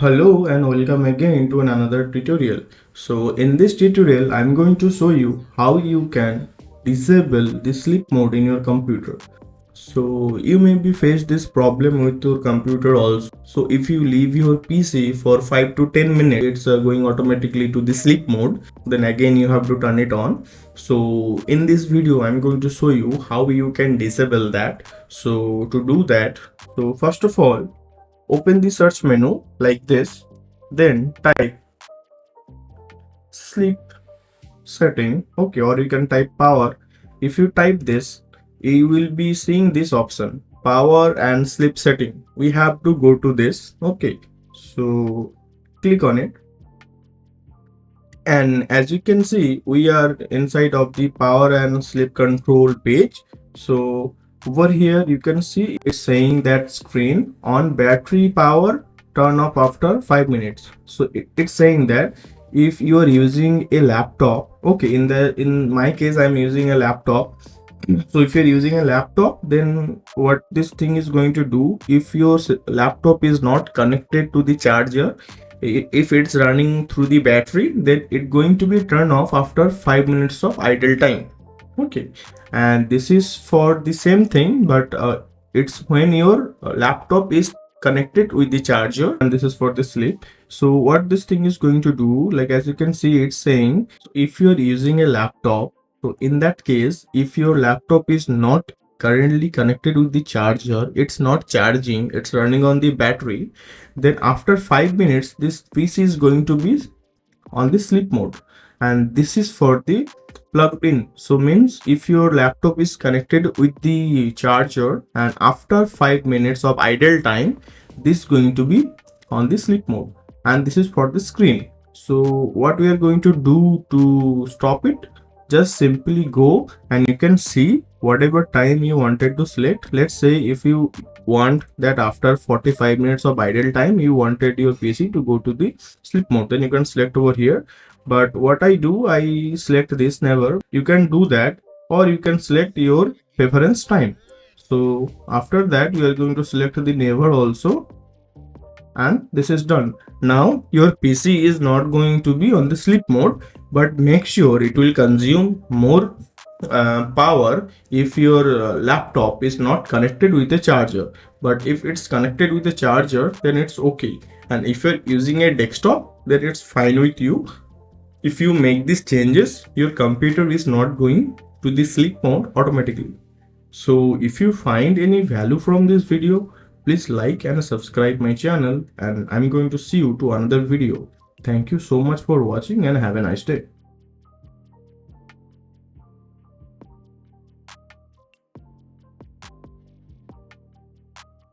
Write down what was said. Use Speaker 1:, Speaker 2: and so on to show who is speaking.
Speaker 1: Hello and welcome again to another tutorial. So in this tutorial I'm going to show you how you can disable the sleep mode in your computer. So you may be faced this problem with your computer also. So if you leave your PC for 5 to 10 minutes, it's going automatically to the sleep mode. Then again you have to turn it on. So in this video I'm going to show you how you can disable that. So to do that, so first of all, open the search menu like this, then type sleep setting, okay, or you can type power. If you type this, you will be seeing this option, power and sleep setting. We have to go to this, okay, so click on it, and as you can see we are inside of the power and sleep control page. So over here you can see it's saying that screen on battery power turn off after 5 minutes. So it's saying that if you are using a laptop, okay, in my case I'm using a laptop. So if you're using a laptop, then what this thing is going to do, if your laptop is not connected to the charger, if it's running through the battery, then it's going to be turned off after 5 minutes of idle time. Okay, and this is for the same thing, but it's when your laptop is connected with the charger, and this is for the sleep. So what this thing is going to do, like as you can see, it's saying if you're using a laptop, so in that case, if your laptop is not currently connected with the charger, it's not charging, it's running on the battery, then after 5 minutes this PC is going to be on the sleep mode. And this is for the plugged in. So means if your laptop is connected with the charger and after 5 minutes of idle time, this is going to be on the sleep mode. And this is for the screen. So what we are going to do to stop it, just simply go and you can see whatever time you wanted to select. Let's say if you want that after 45 minutes of idle time you wanted your PC to go to the sleep mode, then you can select over here. But what I do, I select this never. You can do that, or you can select your preference time. So after that you are going to select the never also, and this is done. Now your PC is not going to be on the sleep mode, but make sure it will consume more power if your laptop is not connected with a charger. But if it's connected with a charger, then it's okay. And if you're using a desktop, then it's fine with you. If you make these changes, your computer is not going to the sleep mode automatically. So if you find any value from this video, please like and subscribe my channel, and I'm going to see you to another video. Thank you so much for watching and have a nice day.